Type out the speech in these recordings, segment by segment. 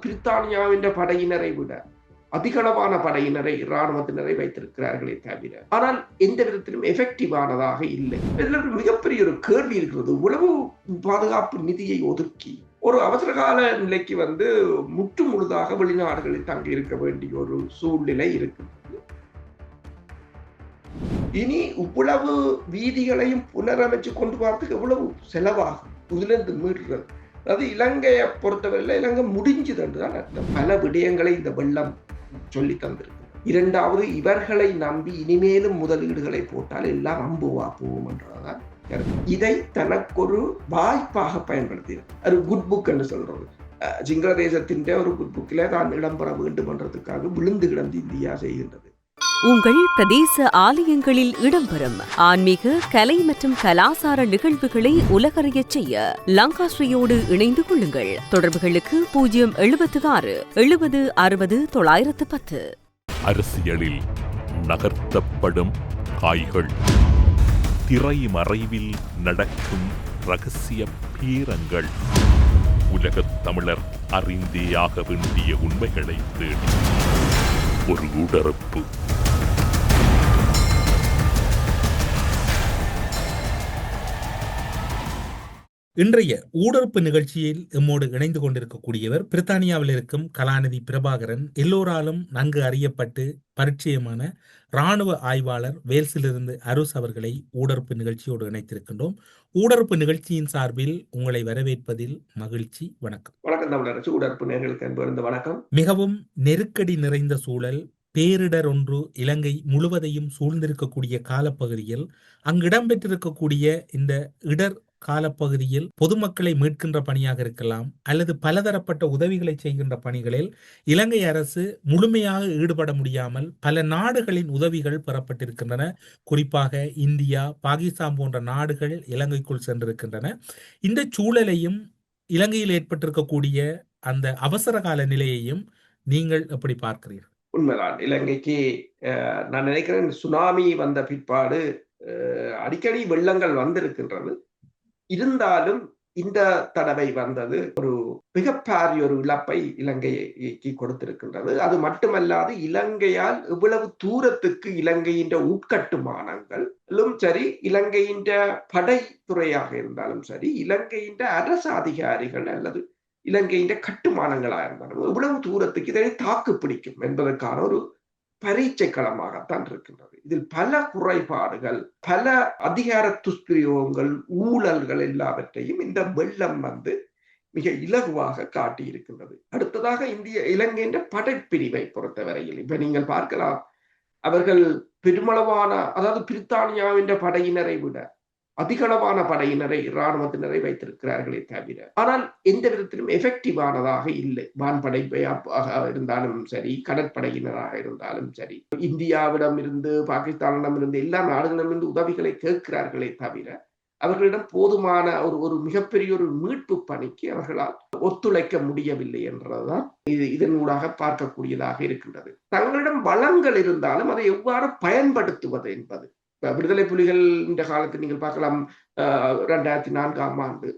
பிரித்தானியாவின் படையினரை விட அதிகளவான படையினரை இராணுவத்தினரை வைத்திருக்கிறார்களே தவிர, ஆனால் எந்த விதத்திலும் எஃபெக்டிவானதாக இல்லை. இதுல மிகப்பெரிய ஒரு கேள்வி இருக்கிறது. உளவு பாதுகாப்பு நிதியை ஒதுக்கி ஒரு அவசரகால நிலைக்கு முற்று முழுதாக வெளிநாடுகளில் தங்கி இருக்க வேண்டிய ஒரு சூழ்நிலை இருக்கிறது. இனி இவ்வளவு வீதிகளையும் புனரமைச்சு கொண்டு வரதுக்கு எவ்வளவு செலவாகும்? இதிலிருந்து மீறுறது, அதாவது இலங்கையை பொறுத்தவரையில் இலங்கை முடிஞ்சது என்றுதான் அர்த்தம். பல விடயங்களை இந்த வெள்ளம் சொல்லி தந்திருக்கு. இரண்டாவது, இவர்களை நம்பி இனிமேலும் முதலீடுகளை போட்டால் எல்லாம் அம்புவா போகும் என்றதான் இதை தனக்கொரு வாய்ப்பாக பயன்படுத்தி ஒரு குட் புக் என்று சொல்றது. சிங்கள தேசத்தின் ஒரு குட் புக்கில தான் இடம்பெற வேண்டும் என்றதுக்காக விழுந்து கிடந்து இந்தியா செய்கின்றது. உங்கள் பிரதேச ஆலயங்களில் இடம்பெறும் ஆன்மீக, கலை மற்றும் கலாசார நிகழ்வுகளை உலகறியச் செய்ய லங்காஸ்ரீயோடு இணைந்து கொள்ளுங்கள். தொடர்புகளுக்கு 076 70 60 910. அரசியலில் நகர்த்தப்படும் காய்கள், திரைமறைவில் நடக்கும் இரகசிய பீரங்கள், உலகத் தமிழர் அறிந்தேயாக வேண்டிய உண்மைகளை தேடி ஒரு உடறுப்பு. இன்றைய ஊடறுப்பு நிகழ்ச்சியில் எம்மோடு இணைந்து கொண்டிருக்கக்கூடியவர் பிரித்தானியாவில் இருக்கும் கலாநிதி பிரபாகரன், எல்லோராலும் நன்கு அறியப்பட்டு பரிச்சயமான இராணுவ ஆய்வாளர் வேல்ஸிலிருந்து அருஸ் அவர்களை ஊடறுப்பு நிகழ்ச்சியோடு இணைத்திருக்கின்றோம். ஊடறுப்பு நிகழ்ச்சியின் சார்பில் உங்களை வரவேற்பதில் மகிழ்ச்சி. வணக்கம். வணக்கம். மிகவும் நெருக்கடி நிறைந்த சூழல், பேரிடர் ஒன்று இலங்கை முழுவதையும் சூழ்ந்திருக்கக்கூடிய காலப்பகுதியில், அங்கு இடம்பெற்றிருக்கக்கூடிய இந்த இடர் காலப்பகுதியில் பொதுமக்களை மீட்கின்ற பணியாக இருக்கலாம் அல்லது பலதரப்பட்ட உதவிகளை செய்கின்ற பணிகளில் இலங்கை அரசு முழுமையாக ஈடுபட முடியாமல் பல நாடுகளின் உதவிகள் பெறப்பட்டிருக்கின்றன. குறிப்பாக இந்தியா, பாகிஸ்தான் போன்ற நாடுகள் இலங்கைக்குள் சென்றிருக்கின்றன. இந்த சூழலையும் இலங்கையில் ஏற்பட்டிருக்கக்கூடிய அந்த அவசர கால நிலையையும் நீங்கள் எப்படி பார்க்கிறீர்கள்? உண்மைதான். இலங்கைக்கு நான் நினைக்கிறேன், சுனாமி வந்த பிற்பாடு அடிக்கடி வெள்ளங்கள் வந்திருக்கின்றது. இருந்தாலும் இந்த தடவை வந்தது ஒரு மிகப்பெரிய ஒரு இழப்பை இலங்கைக்கு கொடுத்திருக்கின்றது. அது மட்டுமல்லாது, இலங்கையால் இவ்வளவு தூரத்துக்கு இலங்கையின் உட்கட்டுமானங்களும் சரி, இலங்கையின் படைத்துறையாக இருந்தாலும் சரி, இலங்கையின் அரசு அதிகாரிகள் அல்லது இலங்கையின் கட்டுமானங்களாக இருந்தாலும் இவ்வளவு தூரத்துக்கு இதனை தாக்கு பிடிக்கும் என்பதற்கான ஒரு பரீட்சை களமாகத்தான் இருக்கின்றது. இதில் பல குறைபாடுகள், பல அதிகார துஷ்பிரயோகங்கள், ஊழல்கள் எல்லாவற்றையும் இந்த வெள்ளம் மிக இலகுவாக காட்டியிருக்கின்றது. அடுத்ததாக இலங்கையின் படைப்பிரிவை பொறுத்தவரையில் இப்ப நீங்கள் பார்க்கலாம், அவர்கள் பெருமளவான, அதாவது பிரித்தானியாவின் படையினரை விட அதிகளவான படையினரை இராணுவத்தினரை வைத்திருக்கிறார்களே தவிர, ஆனால் எந்த விதத்திலும் எஃபெக்டிவானதாக இல்லை. வான்படையாக இருந்தாலும் சரி, கடற்படையினராக இருந்தாலும் சரி, இந்தியாவிடம் இருந்து, பாகிஸ்தானிடம் இருந்து, எல்லா நாடுகளிடமிருந்து உதவிகளை கேட்கிறார்களே தவிர, அவர்களிடம் போதுமான ஒரு மிகப்பெரிய ஒரு மீட்பு பணிக்கு அவர்களால் ஒத்துழைக்க முடியவில்லை என்றதுதான் இதனூடாக பார்க்கக்கூடியதாக இருக்கின்றது. தங்களிடம் வளங்கள் இருந்தாலும் அதை எவ்வாறு பயன்படுத்துவது என்பது, விடுதலை புலிகள் இந்த காலத்தில் நீங்கள் பார்க்கலாம், 2004ஆம் ஆண்டு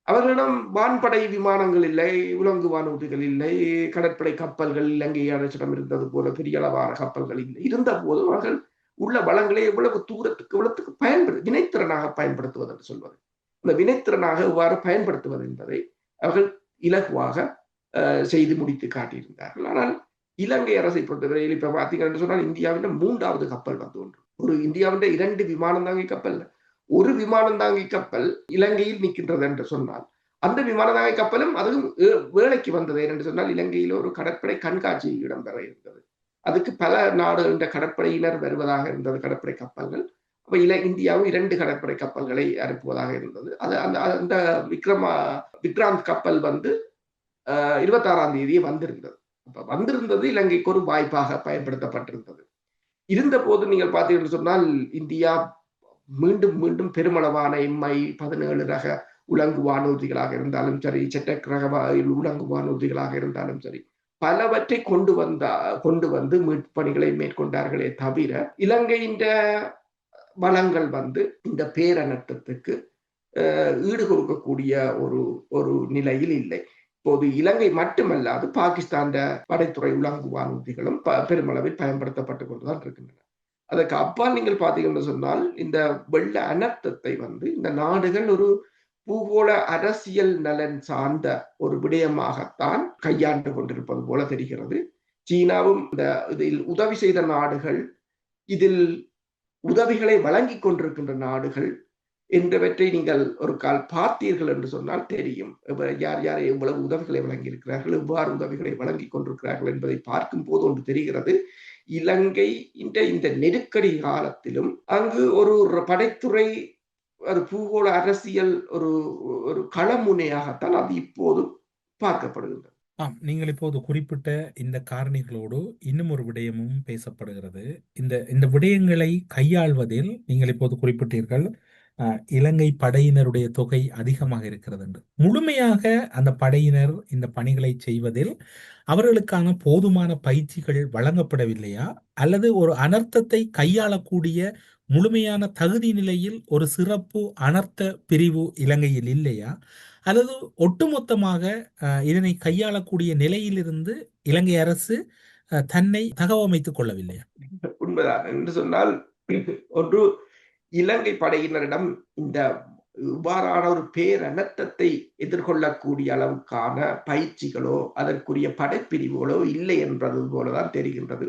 அவர்களிடம் வான்படை விமானங்கள் இல்லை, உலங்கு வானூர்திகள் இல்லை, கடற்படை கப்பல்கள் இலங்கை அரசிடம் இருந்தது போல பெரிய அளவான கப்பல்கள் இல்லை. இருந்த போதும் அவர்கள் உள்ள வளங்களை எவ்வளவு தூரத்துக்கு வினைத்திறனாக பயன்படுத்துவது என்று சொல்வது, இந்த வினைத்திறனாக எவ்வாறு பயன்படுத்துவது என்பதை அவர்கள் இலகுவாக செய்து முடித்து காட்டியிருந்தார்கள். ஆனால் இலங்கை அரசை பொறுத்தவரையில் இப்ப பார்த்தீங்கன்னு சொன்னால், இந்தியாவின் 3வது கப்பல் ஒன்று, ஒரு இந்தியாவின் 2 விமானம் தாங்கி கப்பல், ஒரு விமானம் தாங்கி கப்பல் இலங்கையில் நிற்கின்றது என்று சொன்னால், அந்த விமான தாங்கி கப்பலும் அதுவும் வேலைக்கு வந்தது என்று சொன்னால், இலங்கையில் ஒரு கடற்படை கண்காட்சி இடம்பெற இருந்தது. அதுக்கு பல நாடுகளின் கடற்படையினர் வருவதாக இருந்தது, கடற்படை கப்பல்கள். அப்ப இந்தியாவும் 2 கடற்படை கப்பல்களை அனுப்புவதாக இருந்தது. அது அந்த விக்ராந்த் கப்பல் 26ஆம் தேதி வந்திருந்தது. அப்ப வந்திருந்தது இலங்கைக்கு ஒரு வாய்ப்பாக பயன்படுத்தப்பட்டிருந்தது. இருந்த போது நீங்கள் பார்த்தீங்கன்னு சொன்னால், இந்தியா மீண்டும் மீண்டும் பெருமளவான MI-17 ரக உலங்கு வானூர்திகளாக இருந்தாலும் சரி, செட்டக் ரக உலங்கு வானூர்திகளாக இருந்தாலும் சரி, பலவற்றை கொண்டு வந்து மீட்பு பணிகளை மேற்கொண்டார்களே தவிர, இலங்கையின் வளங்கள் இந்த பேரனர்த்தத்துக்கு ஈடு கொடுக்கக்கூடிய ஒரு நிலையில் இல்லை. இப்போது இலங்கை மட்டுமல்லாது பாகிஸ்தான் படைத்துறை உலங்கு வானூர்திகளும் பெருமளவில் பயன்படுத்தப்பட்டு கொண்டுதான் இருக்கின்றன. அதற்கு அப்பால் நீங்கள் பார்த்தீங்கன்னு சொன்னால் இந்த வெள்ள அனர்த்தத்தை இந்த நாடுகள் ஒரு பூகோள அரசியல் நலன் சார்ந்த ஒரு விடயமாகத்தான் கையாண்டு கொண்டிருப்பது போல தெரிகிறது. சீனாவும் இதில் உதவி செய்த நாடுகள், இதில் உதவிகளை வழங்கி கொண்டிருக்கின்ற நாடுகள் என்பவற்றை நீங்கள் ஒரு கால் பார்த்தீர்கள் என்று சொன்னால் தெரியும். யார் யார் எவ்வளவு உதவிகளை வழங்கி இருக்கிறார்கள், எவ்வாறு உதவிகளை வழங்கி கொண்டிருக்கிறார்கள் என்பதை பார்க்கும் போது ஒன்று தெரிகிறது. இலங்கை இந்த நெருக்கடி காலத்திலும் அங்கு ஒரு படைத்துறை ஒரு பூகோள அரசியல் ஒரு களமுனையாகத்தான் அது இப்போது பார்க்கப்படுகின்றது. நீங்கள் இப்போது குறிப்பிட்ட இந்த காரணிகளோடு இன்னும் ஒரு விடயமும் பேசப்படுகிறது. இந்த விடயங்களை கையாள்வதில் நீங்கள் இப்போது குறிப்பிட்டீர்கள், இலங்கை படையினருடைய தொகை அதிகமாக இருக்கிறது என்று. முழுமையாக அந்த படையினர் இந்த பணிகளை செய்வதில் அவர்களுக்கான போதுமான பயிற்சிகள் வழங்கப்படவில்லையா, அல்லது ஒரு அனர்த்தத்தை கையாளக்கூடிய முழுமையான தகுதி நிலையில் ஒரு சிறப்பு அனர்த்த பிரிவு இலங்கையில் இல்லையா, அல்லது ஒட்டுமொத்தமாக இதனை கையாளக்கூடிய நிலையிலிருந்து இலங்கை அரசு தன்னை தகவமைத்துக் கொள்ளவில்லையா? உண்மைதான் என்று சொன்னால், ஒன்று இலங்கை படையினரிடம் இவ்வாறான ஒரு பேரனர்த்தத்தை எதிர்கொள்ளக்கூடிய அளவுக்கான பயிற்சிகளோ அதற்குரிய படைப்பிரிவுகளோ இல்லை என்பது போலதான் தெரிகின்றது.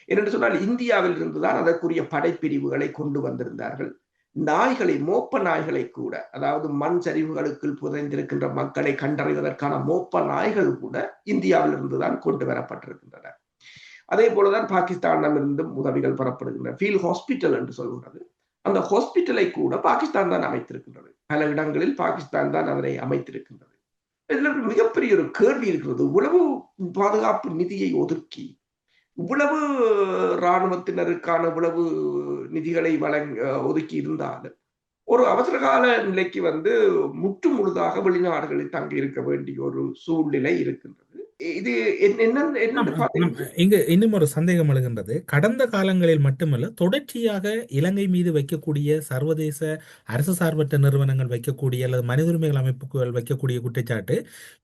என்று சொன்னால் இந்தியாவில் இருந்துதான் அதற்குரிய படைப்பிரிவுகளை கொண்டு வந்திருந்தார்கள். நாய்களை, மோப்ப நாய்களை கூட, அதாவது மண் சரிவுகளுக்குள் புதைந்திருக்கின்ற மக்களை கண்டறிவதற்கான மோப்ப நாய்கள் கூட இந்தியாவில் இருந்துதான் கொண்டு வரப்பட்டிருக்கின்றன. அதே போலதான் பாகிஸ்தானிடமிருந்தும் உதவிகள் பெறப்படுகின்றன. ஃபீல்ட் ஹாஸ்பிட்டல் என்று சொல்கிறது, அந்த ஹாஸ்பிட்டலை கூட பாகிஸ்தான் தான் அமைத்திருக்கின்றது. பல இடங்களில் பாகிஸ்தான் தான் அதனை அமைத்திருக்கின்றது. இதுல மிகப்பெரிய ஒரு கேள்வி இருக்கிறது. இவ்வளவு பாதுகாப்பு நிதியை ஒதுக்கி, இவ்வளவு இராணுவத்தினருக்கான இவ்வளவு நிதிகளை ஒதுக்கி இருந்தாலும் ஒரு அவசரகால நிலைக்கு முற்று முழுதாக வெளிநாடுகளில் தங்கி இருக்க வேண்டிய ஒரு சூழ்நிலை இருக்கின்றது. இது இங்கு இன்னும் ஒரு சந்தேகம் எழுகின்றது. கடந்த காலங்களில் மட்டுமல்ல, தொடர்ச்சியாக இலங்கை மீது வைக்கக்கூடிய சர்வதேச அரசு சார்பற்ற நிறுவனங்கள் வைக்கக்கூடிய அல்லது மனித உரிமைகள் அமைப்புகள் வைக்கக்கூடிய குற்றச்சாட்டு,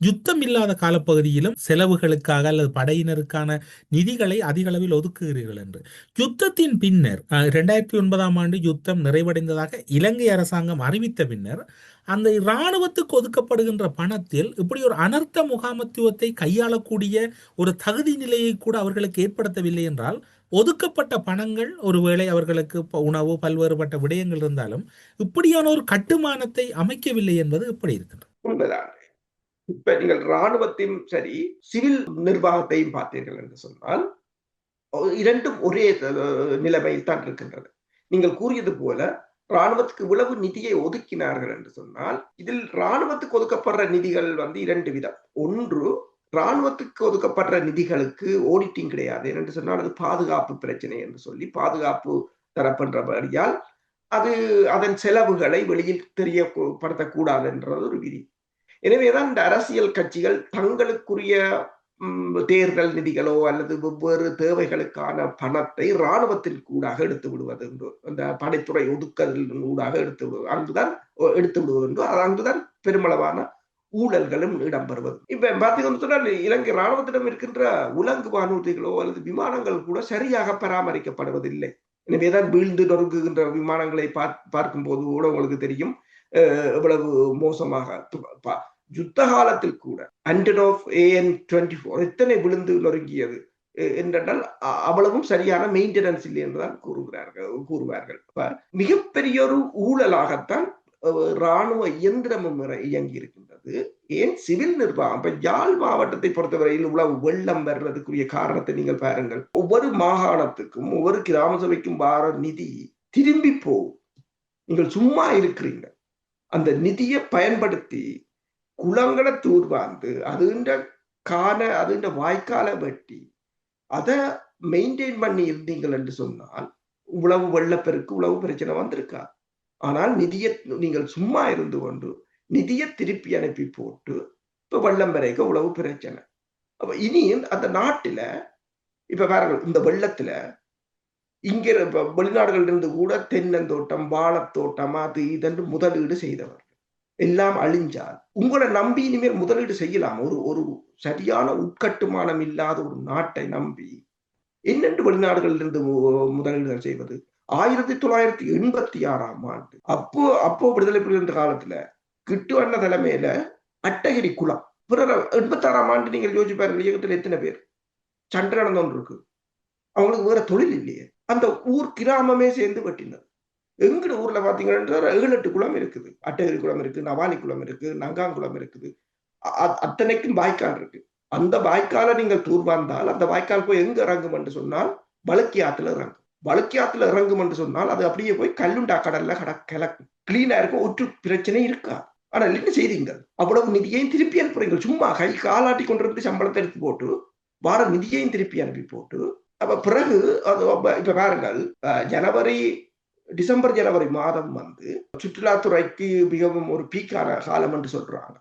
யுத்தம் இல்லாத காலப்பகுதியிலும் செலவுகளுக்காக அல்லது படையினருக்கான நிதிகளை அதிக அளவில் ஒதுக்குகிறீர்கள் என்று. யுத்தத்தின் பின்னர் 2009ஆம் ஆண்டு யுத்தம் நிறைவடைந்ததாக இலங்கை அரசாங்கம் அறிவித்த பின்னர் அந்த இராணுவத்துக்கு ஒதுக்கப்படுகின்ற பணத்தில் இப்படி ஒரு அனர்த்த முகாமத்துவத்தை கையாளக்கூடிய ஒரு தகுதி நிலையை கூட அவர்களுக்கு ஏற்படுத்தவில்லை என்றால், ஒதுக்கப்பட்ட பணங்கள் ஒருவேளை அவர்களுக்கு உணவு பல்வேறுபட்ட விடயங்கள் இருந்தாலும் இப்படியான ஒரு கட்டுமானத்தை அமைக்கவில்லை என்பது எப்படி இருக்கின்றது? உண்மைதான். இப்ப நீங்கள் இராணுவத்தையும் சரி சிவில் நிர்வாகத்தையும் பார்த்தீர்கள் என்று சொன்னால் இரண்டும் ஒரே நிலைமையில் தான் இருக்கின்றது. நீங்கள் கூறியது போல இராணுவத்துக்கு இவ்வளவு நிதியை ஒதுக்கினார்கள் என்று சொன்னால், இதில் இராணுவத்துக்கு ஒதுக்கப்படுற நிதிகள் இரண்டு விதம். ஒன்று, இராணுவத்துக்கு ஒதுக்கப்படுற நிதிகளுக்கு ஆடிட்டிங் கிடையாது என்று சொன்னால் அது பாதுகாப்பு பிரச்சனை என்று சொல்லி பாதுகாப்பு தரப்படுறபடியால் அதன் செலவுகளை வெளியில் தெரியப்படுத்தக்கூடாது என்றது ஒரு விதி. எனவேதான் இந்த அரசியல் கட்சிகள் தங்களுக்குரிய தேர்தல் நிதிகளோ அல்லது வெவ்வேறு தேவைகளுக்கான பணத்தை இராணுவத்தின் கூடாக எடுத்து விடுவது என்று, அந்த படைத்துறை ஒதுக்கலின் ஊடாக எடுத்து விடுவது என்று, அங்குதான் பெருமளவான ஊழல்களும் இடம்பெறுவது. இப்ப பார்த்தீங்கன்னு சொன்னால் இலங்கை இராணுவத்திடம் இருக்கின்ற உலங்கு வானூர்திகளோ அல்லது விமானங்கள் கூட சரியாக பராமரிக்கப்படுவதில்லை. எனவேதான் வீழ்ந்து நொறுங்குகின்ற விமானங்களை பார்க்கும் போது கூட உங்களுக்கு தெரியும் எவ்வளவு மோசமாக. யுத்த காலத்தில் கூட அண்டனோவ் AN-24 எத்தனை விழுந்து நொறுங்கியது என்றால் அவ்வளவும் சரியான மெயின்டெனன்ஸ் இல்லை என்றுதான் கூறுவார்கள். மிகப்பெரிய ஒரு ஊழலாகத்தான் இராணுவ இயந்திரமும் இயங்கி இருக்கின்றது. ஏன் சிவில் நிர்வாகம், இப்ப யாழ் மாவட்டத்தை பொறுத்தவரையில் இவ்வளவு வெள்ளம் வர்றதுக்குரிய காரணத்தை நீங்கள் பாருங்கள். ஒவ்வொரு மாகாணத்துக்கும் ஒவ்வொரு கிராம சபைக்கும் வார நிதி திரும்பி போகும். நீங்கள் சும்மா இருக்கிறீங்க. அந்த நிதியை பயன்படுத்தி குளங்களை தூர்வார்ந்து அதுண்ட வாய்க்கால வெட்டி அதை மெயின்டைன் பண்ணி இருந்தீங்கள் என்று சொன்னால் உழவு வெள்ளப்பெருக்கு உழவு பிரச்சனை வந்திருக்கா. ஆனால் நிதியை நீங்கள் சும்மா இருந்து கொண்டு நிதியை திருப்பி அனுப்பி போட்டு இப்ப வெள்ளம் பெருக்க உழவு பிரச்சனை. அப்ப இனி அந்த நாட்டுல இப்ப பாருங்கள், இந்த வெள்ளத்துல இங்க வெளிநாடுகளிலிருந்து கூட தென்னந்தோட்டம் வாழைத்தோட்டம் அது இதென்று முதலீடு செய்தவர்கள் எல்லாம் அழிஞ்சால் உங்களை நம்பி இனிமேல் முதலீடு செய்யலாம். ஒரு சரியான உட்கட்டுமானம் இல்லாத ஒரு நாட்டை நம்பி என்னென்று வெளிநாடுகளிலிருந்து முதலீடுகள் செய்வது? 1986 அப்போ விடுதலை புலிகள் காலத்துல கிட்டு அண்ண தலைமையில அட்டகிரி குளம், பிறகு 86 நீங்கள் யோசிச்சு பாருங்க, இயக்கத்தில் எத்தனை பேர் சண்டை நடந்து ஒன்று இருக்கு, அவங்களுக்கு வேற தொழில் இல்லையே. அந்த ஊர் கிராமமே சேர்ந்து வெட்டினது. எங்கட ஊர்ல பாத்தீங்கன்னா 7-8 குளம் இருக்குது. அட்டகிரி குளம் இருக்கு, நவானி குளம் இருக்கு, நங்காங்குளம் இருக்குது, அத்தனைக்கும் வாய்க்கால் இருக்கு. அந்த வாய்க்கால நீங்கள் தூர்வார்ந்தால் அந்த வாய்க்கால் போய் எங்க இறங்கும் என்று சொன்னால் வழுக்கி ஆத்துல இறங்கும். வழுக்கி ஆத்துல இறங்கும் என்று சொன்னால் அது அப்படியே போய் கல்லுண்டா கடல்ல கிளக்கும். கிளீனா இருக்கும், ஒற்று பிரச்சனை இருக்கா. ஆனா என்ன செய்றீங்க? அவ்வளவு நிதியையும் திருப்பி அனுப்புறீங்க. சும்மா கை காலாட்டி கொண்டிருந்து சம்பளத்தை எடுத்து போட்டு வார நிதியையும் திருப்பி அனுப்பி போட்டு, அப்ப பிறகு இப்ப பாருங்கள், டிசம்பர் ஜனவரி மாதம் சுற்றுலாத்துறைக்கு மிகவும் ஒரு பீக்கான காலம் என்று சொல்றாங்க.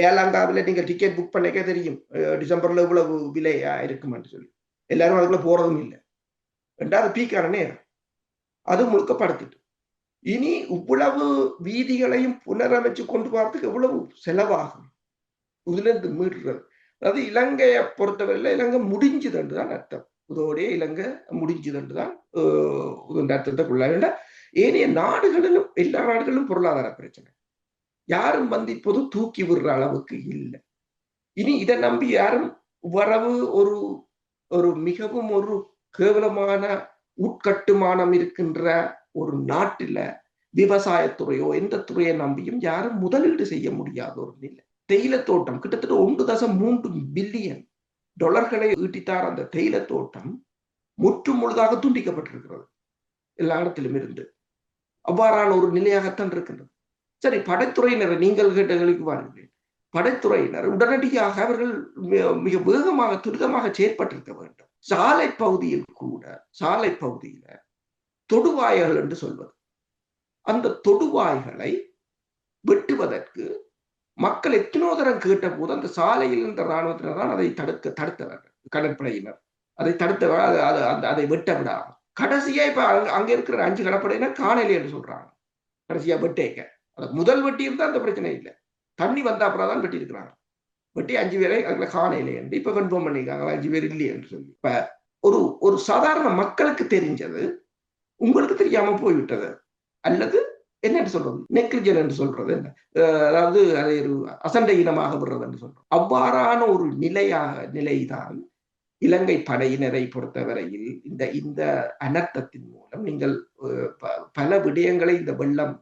ஏர்லாங்காவில நீங்க டிக்கெட் புக் பண்ணிக்க தெரியும் டிசம்பர்ல இவ்வளவு விலையா இருக்கும் என்று சொல்லி. எல்லாரும் அதுக்குள்ள போறதும் இல்லை. 2வது பீக்கான நேரம் அது முழுக்க படுத்துட்டு, இனி இவ்வளவு வீதிகளையும் புனரமைச்சு கொண்டு போறதுக்கு எவ்வளவு செலவாகும்? இதுல இருந்து மீடுறது, அதாவது இலங்கையை பொறுத்தவரையில இலங்கை முடிஞ்சுது என்றுதான் அர்த்தம். இதோடைய இலங்கை முடிஞ்சுது என்றுதான் அர்த்தத்துக்குள்ள. ஏனைய நாடுகளிலும் எல்லா நாடுகளிலும் பொருளாதார பிரச்சனை, யாரும் இப்போது தூக்கி விடுற அளவுக்கு இல்லை. இனி இதை நம்பி யாரும் வரவு ஒரு மிகவும் ஒரு கேவலமான உட்கட்டுமானம் இருக்கின்ற ஒரு நாட்டில விவசாயத்துறையோ எந்த துறையை நம்பியும் யாரும் முதலீடு செய்ய முடியாத ஒரு நிலை. தேயிலை தோட்டம் கிட்டத்தட்ட 1.3 பில்லியன் டாலர்களை ஈட்டித்தார். அந்த தேயிலை தோட்டம் முற்று முழுதாக துண்டிக்கப்பட்டிருக்கிறது எல்லா இடத்திலும் இருந்து. அவ்வாறான ஒரு நிலையாகத்தான் இருக்கின்றது. சரி, படைத்துறையினரை நீங்கள் கேட்ட கேள்விக்கு பாருங்கள். படைத்துறையினர் உடனடியாக அவர்கள் மிக வேகமாக துரிதமாக செயற்பட்டிருக்க வேண்டும். சாலை பகுதியில தொடுவாய்கள் என்று சொல்வது, அந்த தொடுவாய்களை வெட்டுவதற்கு மக்கள் எத்தனோ தரம் கேட்ட போது அந்த சாலையில் இருந்த இராணுவத்தினர் தான் அதை தடுத்தவர்கள். கடற்படையினர் அதை தடுத்தவர்கள், அதை வெட்ட விடாம கடைசியா இப்ப அங்க இருக்கிற 5 கடற்படையினர் காணலை என்று சொல்றாங்க. கடைசியா வெட்டேக்க முதல் வெட்டி இருந்தா அந்த பிரச்சனை இல்லை, தண்ணி வந்த அப்புறம் தான் வெட்டி இருக்கிறாங்க. வெட்டி 5 பேரை அதுல காணலை என்று இப்ப கன்ஃபார்ம் பண்ணிருக்காங்க, 5 பேர் இல்லையே என்று சொல்லி. இப்ப ஒரு சாதாரண மக்களுக்கு தெரிஞ்சது உங்களுக்கு தெரியாம போய்விட்டது, அல்லது என்ன சொல்றது, நெக்லிஜன் என்று சொல்றது என்ன, அதாவது அதை ஒரு அசண்டை இனமாக விடுறது என்று சொல்றோம். அவ்வாறான ஒரு நிலைதான் இலங்கை படையினரை பொறுத்தவரையில் இந்த அனர்த்தத்தின் மூலம் நீங்கள் பல விடயங்களை இந்த வெள்ளம்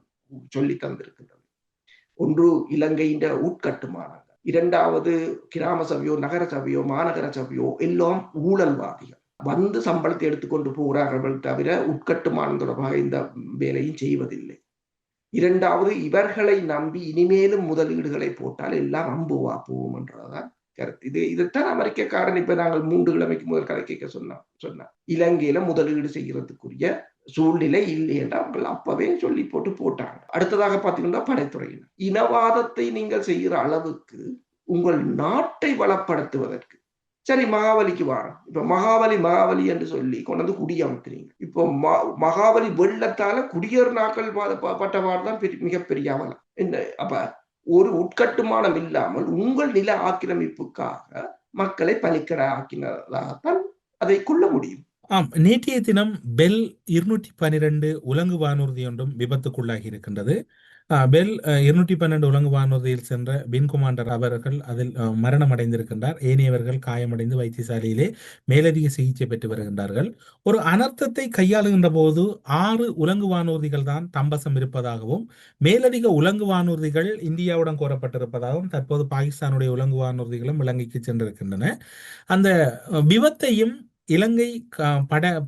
சொல்லி தந்திருக்கின்றது. ஒன்று இலங்கையின் உட்கட்டுமானங்கள், 2வது கிராம சபையோ நகர சபையோ மாநகர சபையோ எல்லாம் ஊழல்வாதிகள் வந்து சம்பளத்தை எடுத்துக்கொண்டு போகிறார்கள் தவிர உட்கட்டுமானம் தொடர்பாக இந்த வேலையும் செய்வதில்லை. 2வது இவர்களை நம்பி இனிமேலும் முதலீடுகளை போட்டால் எல்லாம் அம்புவா போவோம் என்றதான் கருத்து. இதைத்தான் அமெரிக்கக்காரன் இப்ப நாங்கள் 3 கிழமைக்கு முதல் கதை கேட்க சொன்னார். இலங்கையில முதலீடு செய்யறதுக்குரிய சூழ்நிலை இல்லை என்று அவர்கள் அப்பவே சொல்லி போட்டாங்க. அடுத்ததாக பாத்தீங்கன்னா படைத்துறையினர், இனவாதத்தை நீங்கள் செய்கிற அளவுக்கு உங்கள் நாட்டை வளப்படுத்துவதற்கு, சரி மகாவலிக்கு வாரம், இப்ப மகாவலி என்று சொல்லி கொண்டு குடியமர்த்துறீங்க. இப்போ மகாவலி வெள்ளத்தால குடியேறு நாட்கள் பட்டவாறுதான் மிகப்பெரிய அவலம் என்ன. அப்ப ஒரு உட்கட்டுமானம் இல்லாமல் உங்கள் நில ஆக்கிரமிப்புக்காக மக்களை பலிக்கட ஆக்கினதாகத்தான் அதை கொள்ள முடியும். நேற்றைய தினம் பெல் 212 உலங்கு வானூர்தி ஒன்றும் விபத்துக்குள்ளாகி இருக்கின்றது. பெல் 212 உலங்கு வானூர்தியில் சென்ற வின் கமாண்டர் அவர்கள் அதில் மரணம் அடைந்திருக்கின்றார். ஏனையவர்கள் காயமடைந்து வைத்தியசாலையிலே மேலதிக சிகிச்சை பெற்று வருகின்றார்கள். ஒரு அனர்த்தத்தை கையாளுகின்ற போது 6 உலங்கு வானூர்திகள் தான் தம்பசம் இருப்பதாகவும், மேலதிக உலங்கு வானூர்திகள் இந்தியாவுடன் கோரப்பட்டிருப்பதாகவும், தற்போது பாகிஸ்தானுடைய உலங்கு வானூர்திகளும் இலங்கைக்கு சென்றிருக்கின்றன. அந்த விபத்தையும் இலங்கை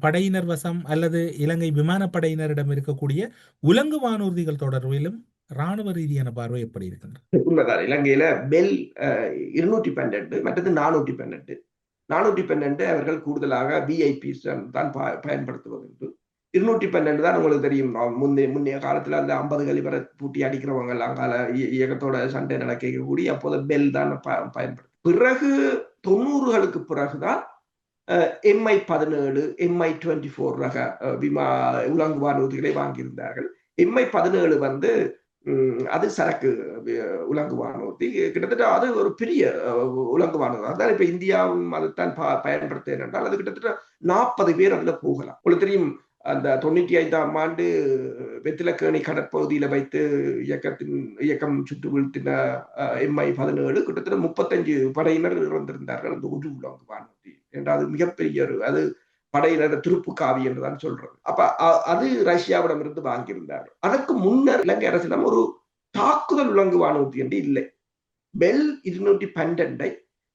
படையினர் வசம் அல்லது இலங்கை விமானப்படையினரிடம் இருக்கக்கூடிய உலங்கு வானூர்திகள் தொடர்பிலும் ராணுவ ரீதியான பார்வை எப்படி இருக்கின்றது? உண்மைதான். இலங்கையில பெல் 212 மற்றது 412 அவர்கள் கூடுதலாக விஐபி தான் பயன்படுத்துவது. 212 தான் உங்களுக்கு தெரியும், முன்னைய காலத்துல அந்த 50 கலிபரை பூட்டி அடிக்கிறவங்க அங்கால இயக்கத்தோட சண்டை நடக்கக்கூடிய அப்போது பெல் தான் பயன்படுத்தும். பிறகு 90களுக்கு பிறகுதான் MI-17 MI-24 ரக உலங்கு வானூர்திகளை வாங்கியிருந்தார்கள். MI-17 வந்து அது சரக்கு உலங்கு வானூர்தி. கிட்டத்தட்ட அது ஒரு பெரிய உலங்கு வானூர்தி. அதான் இப்ப இந்தியாவும் அதைத்தான் பயன்படுத்த என்றால் அது கிட்டத்தட்ட 40 பேர் அதுல போகலாம். உங்களுக்கு தெரியும், அந்த 95ஆம் ஆண்டு வெத்திலக்கேணி கடற்பகுதியில வைத்து இயக்கம் சுட்டு வீழ்த்தின MI-17 கிட்டத்தட்ட 35 படையினர் இறந்திருந்தார்கள் அந்த ஒரு உலங்கு வானூர்தி. என்றால் மிகப்பெரிய அது படையினர் திருப்பு காவி என்றுதான் சொல்றது. அப்ப அது ரஷ்யாவிடம் இருந்து வாங்கியிருந்தார்கள். அதற்கு முன்னர் இலங்கை அரசிடம் ஒரு தாக்குதல் உலங்கு வானூர்தி என்று இல்லை. பெல் 212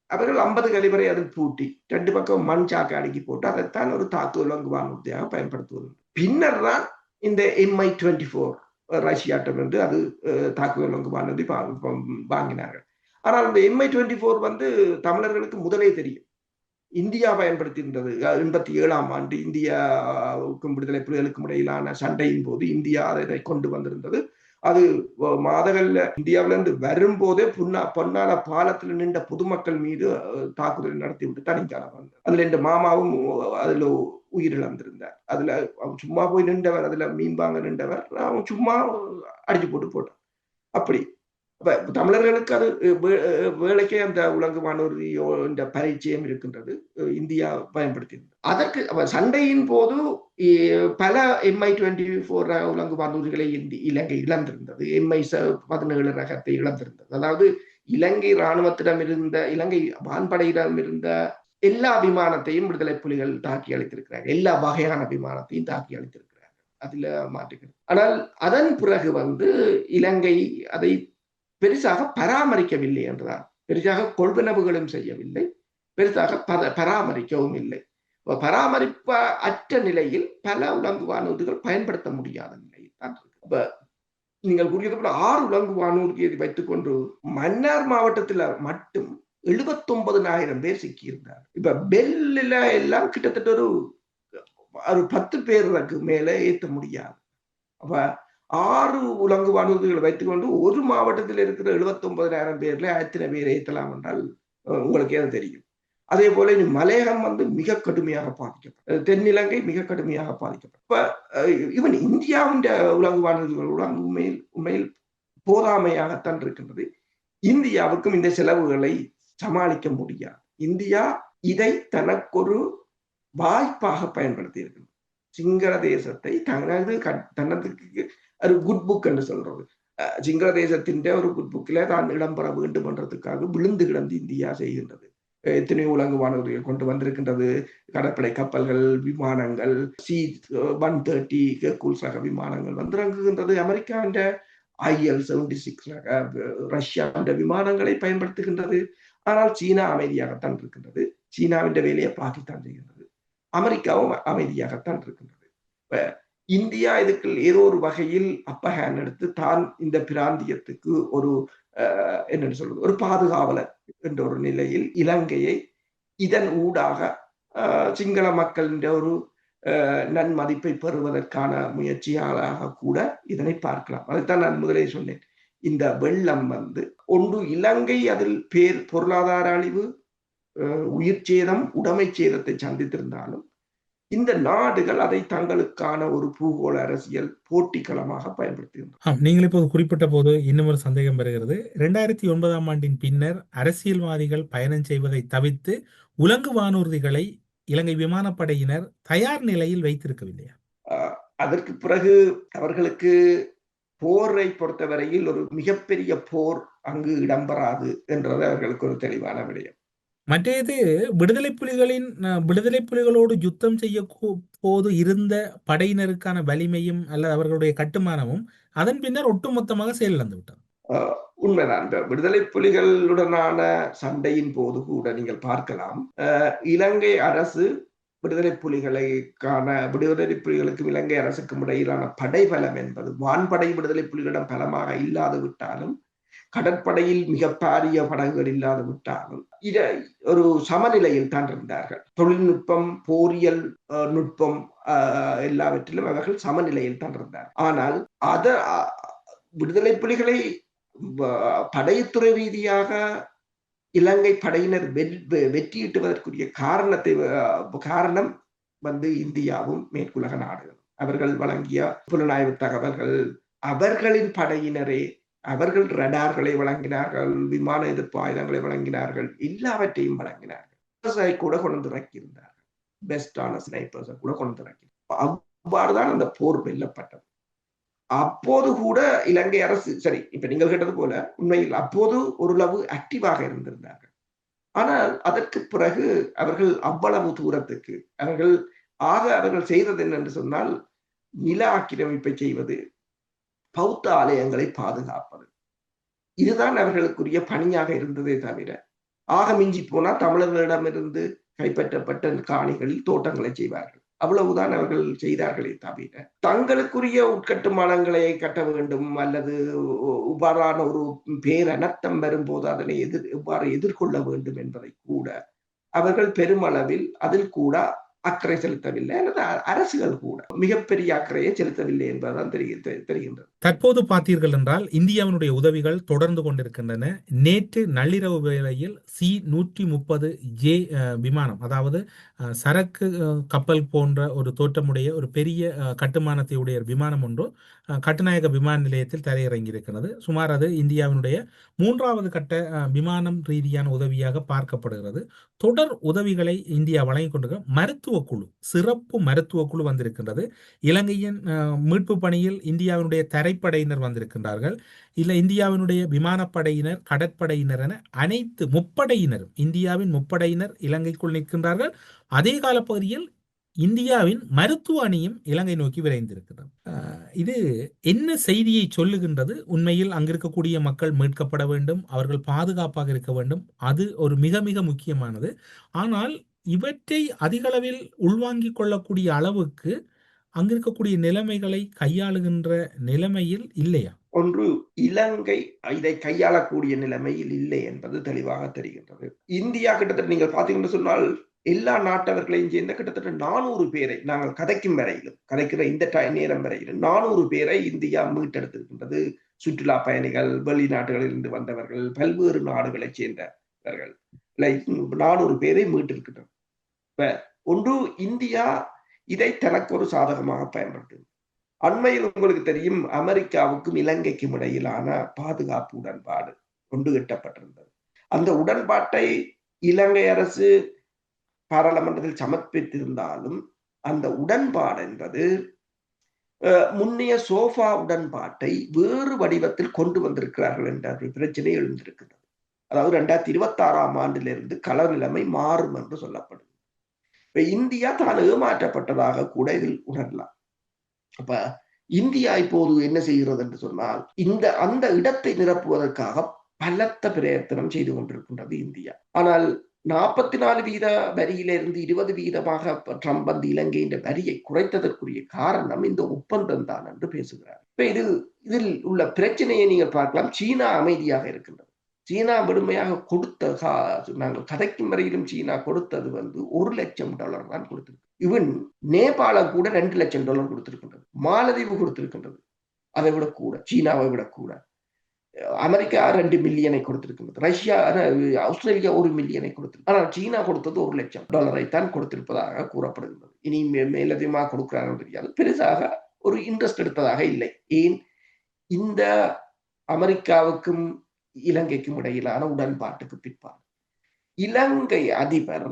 அவர்கள் 50 கலிவரை அதில் பூட்டி 2 பக்கம் மண் சாக்கு அடுக்கி போட்டு அதைத்தான் ஒரு தாக்குதல் உலங்கு வானூர்தியாக பயன்படுத்துவது. பின்னர் தான் இந்த MI-24 ரஷ்யாட்டம் என்று அது தாக்குதல் உலங்கு வானூர்தி வாங்கினார்கள். ஆனால் இந்த MI-24 தமிழர்களுக்கு முதலே தெரியும். இந்தியா பயன்படுத்தியிருந்தது. 87ஆம் ஆண்டு இந்தியாவுக்கும் விடுதலை புலிகளுக்கும் இடையிலான சண்டையின் போது இந்தியா அதை கொண்டு வந்திருந்தது. அது மாதங்கள்ல இந்தியாவிலிருந்து வரும்போதே பொன்னால பாலத்தில் நின்ற பொதுமக்கள் மீது தாக்குதல் நடத்திவிட்டு தனிக்கால வந்தார். அதுல என் மாமாவும் அதுல உயிரிழந்திருந்தார். அதுல சும்மா போய் நின்றவர், அதுல மீன் வாங்க நின்றவர், அவன் சும்மா அடிச்சு போட்டான். அப்படி தமிழர்களுக்கு அது வேலைக்கே அந்த உலங்கு வானூர்தியோ என்ற பரிச்சயம் இருக்கின்றது. இந்தியா பயன்படுத்தியது. அதற்கு சண்டையின் போது பல MI-24 உலங்கு வானூர்திகளை இலங்கை இழந்திருந்தது. MI-17 ரகத்தை இழந்திருந்தது. அதாவது இலங்கை இராணுவத்திடம் இருந்த, இலங்கை வான்படையிடம் இருந்த எல்லா விமானத்தையும் விடுதலை புலிகள் தாக்கி அளித்திருக்கிறார்கள். எல்லா வகையான விமானத்தையும் தாக்கி அளித்திருக்கிறார்கள். அதுல மாற்றுகிறது. ஆனால் அதன் பிறகு இலங்கை அதை பெரிசாக பராமரிக்கவில்லை என்றுதான். பெரிசாக கொள்வனவுகளும் செய்யவில்லை, பெரிதாக பராமரிக்கவும் இல்லை. பராமரிப்பு அற்ற நிலையில் பல உலங்கு வானூர்திகள் பயன்படுத்த முடியாத நிலையில் தான் இருக்கு. நீங்கள் கூறியது போல 6 உலங்கு வானூர்தியை வைத்துக் கொண்டு மன்னார் மாவட்டத்தில் மட்டும் 79,000 பேர் சிக்கியிருந்தார். இப்ப பெல்லில எல்லாம் கிட்டத்தட்ட ஒரு 10 பேருக்கு மேல ஏற்ற முடியாது. அப்ப 6 உலங்கு வானூர்திகளை வைத்துக் கொண்டு ஒரு மாவட்டத்தில் இருக்கிற 79,000 பேர்ல எத்தனை பேர் ஏற்றலாம் என்றால் உங்களுக்கு ஏன் தெரியும். அதே போல மலையகம் மிக கடுமையாக பாதிக்கப்பட்டது. தென்னிலங்கை மிக கடுமையாக பாதிக்கப்பட்டது. இப்ப இவன் இந்தியாவின் உலங்கு வானூர்திகள் உண்மையில் போதாமையாகத்தான் இருக்கின்றது. இந்தியாவுக்கும் இந்த செலவுகளை சமாளிக்க முடியாது. இந்தியா இதை தனக்கொரு வாய்ப்பாக பயன்படுத்தி இருக்கிறது. சிங்கள தேசத்தை தனதுக்கு ஒரு குட் புக் என்று சொல்றது. சிங்கள தேசத்தின் ஒரு குட் புக்கில தான் இடம்பெற வேண்டும் என்றதுக்காக விழுந்து கிடந்து இந்தியா செய்கின்றது. எத்தனையோ உலங்கு வானூர்திகள் கொண்டு வந்திருக்கின்றது. கடற்படை கப்பல்கள், விமானங்கள், C-130 ஹெர்குல்ஸ் ரக விமானங்கள் இறங்குகின்றது. அமெரிக்காவின் IL-76 ரக, ரஷ்யாவின் விமானங்களை பயன்படுத்துகின்றது. ஆனால் சீனா அமைதியாகத்தான் இருக்கின்றது. சீனாவின் வேலையை பாகிஸ்தான் செய்கின்றது. அமெரிக்காவும் அமைதியாகத்தான் இருக்கின்றது. இந்தியா இதுக்கு ஏதோ ஒரு வகையில் அப்பர் ஹேண்ட் எடுத்து தான் இந்த பிராந்தியத்துக்கு ஒரு என்ன சொல்றது, ஒரு பாதுகாவலர் என்ற ஒரு நிலையில் இலங்கையை இதன் ஊடாக சிங்கள மக்களின் ஒரு நன்மதிப்பை பெறுவதற்கான முயற்சியாளாக கூட இதனை பார்க்கலாம். அதைத்தான் நான் முதலே சொன்னேன். இந்த வெள்ளம் ஒன்று இலங்கை அதில் பொருளாதார அழிவு, உயிர் சேதம், உடைமை சேதத்தை சந்தித்திருந்தாலும் இந்த நாடுகள் அதை தங்களுக்கான ஒரு பூகோள அரசியல் போட்டிக்களமாக பயன்படுத்தியிருந்தனர். நீங்கள் இப்போது குறிப்பிட்ட போது இன்னும் ஒரு சந்தேகம் வருகிறது. 2009ஆம் ஆண்டின் பின்னர் அரசியல்வாதிகள் பயணம் செய்வதை தவிர்த்து உலங்கு வானூர்திகளை இலங்கை விமானப்படையினர் தயார் நிலையில் வைத்திருக்கவில்லையா? அதற்கு பிறகு அவர்களுக்கு போரை பொறுத்தவரையில் ஒரு மிகப்பெரிய போர் அங்கு இடம்பெறாது என்றது அவர்களுக்கு ஒரு தெளிவான விடயம். மற்றது விடுதலை புலிகளோடு யுத்தம் செய்ய போது இருந்த படையினருக்கான வலிமையும் அல்லது அவர்களுடைய கட்டுமானமும் அதன் பின்னர் ஒட்டுமொத்தமாக செயலிழந்து விட்டது. உண்மைதான். இந்த விடுதலை புலிகளுடனான சண்டையின் போது கூட நீங்கள் பார்க்கலாம், இலங்கை அரசு விடுதலை புலிகளுக்கும் இலங்கை அரசுக்கும் இடையிலான படைபலம் என்பது வான்படை விடுதலை புலிகளிடம் பலமாக இல்லாது விட்டாலும், கடற்படையில் மிக பாரிய படகுகள் இல்லாது விட்டாலும் இதை ஒரு சமநிலையில் தான் இருந்தார்கள். தொழில்நுட்பம், போரியல் நுட்பம் எல்லாவற்றிலும் அவர்கள் சமநிலையில் தான் இருந்தார்கள். ஆனால் விடுதலை புலிகளை படைத்துறை ரீதியாக இலங்கை படையினர் வெற்றியிட்டுவதற்குரிய காரணம் இந்தியாவும் மேற்குலக நாடுகள் அவர்கள் வழங்கிய புலனாய்வு தகவல்கள், அவர்களின் படையினரே அவர்கள் ரடார்களை வழங்கினார்கள், விமான எதிர்ப்பு ஆயுதங்களை வழங்கினார்கள், எல்லாவற்றையும் வழங்கினார்கள். கூட கொண்டு இறக்கியிருந்தார்கள், பெஸ்டான ஸ்னைப்பர்ஸை கூட கொண்டு இறக்கி. அவ்வாறுதான் அந்த போர் வெல்லப்பட்டது. அப்போது கூட இலங்கை அரசு, சரி இப்ப நீங்கள் கேட்டது போல, உண்மையில் அப்போது ஓரளவு ஆக்டிவாக இருந்திருந்தார்கள். ஆனால் அதற்கு பிறகு அவர்கள் அவ்வளவு தூரத்துக்கு அவர்கள் செய்தது என்னென்று சொன்னால், நில ஆக்கிரமிப்பை செய்வது, பௌத்த ஆலயங்களை பாதுகாப்பது, இதுதான் அவர்களுக்குரிய பணியாக இருந்ததே தவிர, ஆக மிஞ்சி போனா தமிழர்களிடமிருந்து கைப்பற்றப்பட்ட காணிகளில் தோட்டங்களை செய்வார்கள், அவ்வளவுதான் அவர்கள் செய்தார்களே தவிர, தங்களுக்குரிய உட்கட்டுமானங்களை கட்ட வேண்டும் அல்லது இவ்வாறான ஒரு பேரனர்த்தம் வரும்போது அதனை எவ்வாறு எதிர்கொள்ள வேண்டும் என்பதை கூட அவர்கள் பெருமளவில் அதில் கூட அக்கறை செலுத்தவில்லை, அல்லது அரசுகள் கூட மிகப்பெரிய அக்கறையை செலுத்தவில்லை என்பதுதான் தெரிகின்றது. தற்போது பார்த்தீர்கள் என்றால் இந்தியாவினுடைய உதவிகள் தொடர்ந்து கொண்டிருக்கின்றன. நேற்று நள்ளிரவு வேளையில் C-130J விமானம், அதாவது சரக்கு கப்பல் போன்ற ஒரு தோற்றமுடைய ஒரு பெரிய கட்டுமானத்தை உடைய விமானம் ஒன்று கட்டுநாயக்க விமான நிலையத்தில் தரையிறங்கி இருக்கிறது. சுமார் அது இந்தியாவினுடைய 3வது கட்ட விமானம் ரீதியான உதவியாக பார்க்கப்படுகிறது. தொடர் உதவிகளை இந்தியா வழங்கிக் கொண்டிருக்க மருத்துவ குழு, சிறப்பு மருத்துவ குழு வந்திருக்கின்றது. இலங்கையின் மீட்பு பணியில் இந்தியாவினுடைய தரைப்படையினர் வந்திருக்கின்றார்கள். இல்லை, இந்தியாவினுடைய விமானப்படையினர், கடற்படையினர் என அனைத்து முப்படையினரும், இந்தியாவின் முப்படையினர் இலங்கைக்குள் நிற்கின்றார்கள். அதே காலப்பகுதியில் இந்தியாவின் மருத்துவ அணியும் இலங்கை நோக்கி விரைந்திருக்கிறது. இது என்ன செய்தியை சொல்லுகின்றது? உண்மையில் அங்கிருக்கக்கூடிய மக்கள் மீட்கப்பட வேண்டும், அவர்கள் பாதுகாப்பாக இருக்க வேண்டும், அது ஒரு மிக மிக முக்கியமானது. ஆனால் இவற்றை அதிகளவில் உள்வாங்கிக் கொள்ளக்கூடிய அளவுக்கு அங்கிருக்கக்கூடிய நிலைமைகளை கையாளுகின்ற நிலைமையில் இல்லையா? ஒன்று, இலங்கை இதை கையாளக்கூடிய நிலைமையில் இல்லை என்பது தெளிவாக தெரிகின்றது. இந்தியா கிட்டத்தட்ட நீங்கள் பார்த்தீங்கன்னு சொன்னால் எல்லா நாட்டவர்களையும் சேர்ந்த கிட்டத்தட்ட 400 பேரை, நாங்கள் கதைக்கிற இந்த நேரம் வரையிலும் 400 பேரை இந்தியா மீட்டெடுத்திருக்கின்றது. சுற்றுலா பயணிகள், வெளிநாடுகளில் இருந்து வந்தவர்கள், பல்வேறு நாடுகளைச் சேர்ந்தவர்கள் 400 பேரை மீட்டிருக்கின்றனர். இப்ப ஒன்று, இந்தியா இதை தனக்கு ஒரு சாதகமாக பயன்படுத்தும். அண்மையில் உங்களுக்கு தெரியும், அமெரிக்காவுக்கும் இலங்கைக்கும் இடையிலான பாதுகாப்பு உடன்பாடு கொண்டு எட்டப்பட்டிருந்தது. அந்த உடன்பாட்டை இலங்கை அரசு பாராளுமன்றத்தில் சமர்ப்பித்திருந்தாலும் அந்த உடன்பாடு என்பது முன்னைய சோஃபா உடன்பாட்டை வேறு வடிவத்தில் கொண்டு வந்திருக்கிறார்கள் என்ற ஒரு பிரச்சனை எழுந்திருக்கிறது. அதாவது 2026ஆம் ஆண்டிலிருந்து கள நிலைமை மாறும் என்று சொல்லப்படுது. இப்ப இந்தியா தான் ஏமாற்றப்பட்டதாக கூட இதில் உணரலாம். அப்ப இந்தியா இப்போது என்ன செய்கிறது என்று சொன்னால், அந்த இடத்தை நிரப்புவதற்காக பலத்த பிரயத்தனம் செய்து கொண்டிருக்கின்றது இந்தியா. ஆனால் 44% வரியிலிருந்து 20% ட்ரம்ப் வந்து இலங்கையின் வரியை குறைத்ததற்குரிய காரணம் இந்த ஒப்பந்தம் தான் என்று பேசுகிறார். இப்ப இதில் உள்ள பிரச்சனையை நீங்கள் பார்க்கலாம். சீனா அமைதியாக இருக்கின்றது. சீனா விடுமையாக கொடுத்த, நாங்கள் கதைக்கும் வரையிலும் சீனா கொடுத்தது $1 லட்சம் தான் கொடுத்திருக்கு. இவன் நேபாளம் கூட $2 லட்சம் கொடுத்திருக்கின்றது. மாலதீவு கொடுத்திருக்கின்றது, அதை விட கூட, சீனாவை விட கூட. அமெரிக்கா 2 மில்லியனை கொடுத்திருக்கின்றது. ரஷ்யா, ஆஸ்திரேலியா 1 மில்லியனை கொடுத்திருக்கு. ஆனால் சீனா கொடுத்தது $1 லட்சம் தான் கொடுத்திருப்பதாக கூறப்படுகின்றது. இனி மேலதிகமாக கொடுக்கிறார்கள் தெரியாது. பெருசாக ஒரு இன்ட்ரெஸ்ட் எடுத்ததாக இல்லை. ஏன்? இந்த அமெரிக்காவுக்கும் இலங்கைக்கும் இடையிலான உடன்பாட்டுக்கு பிற்பாடு இலங்கை அதிபர்,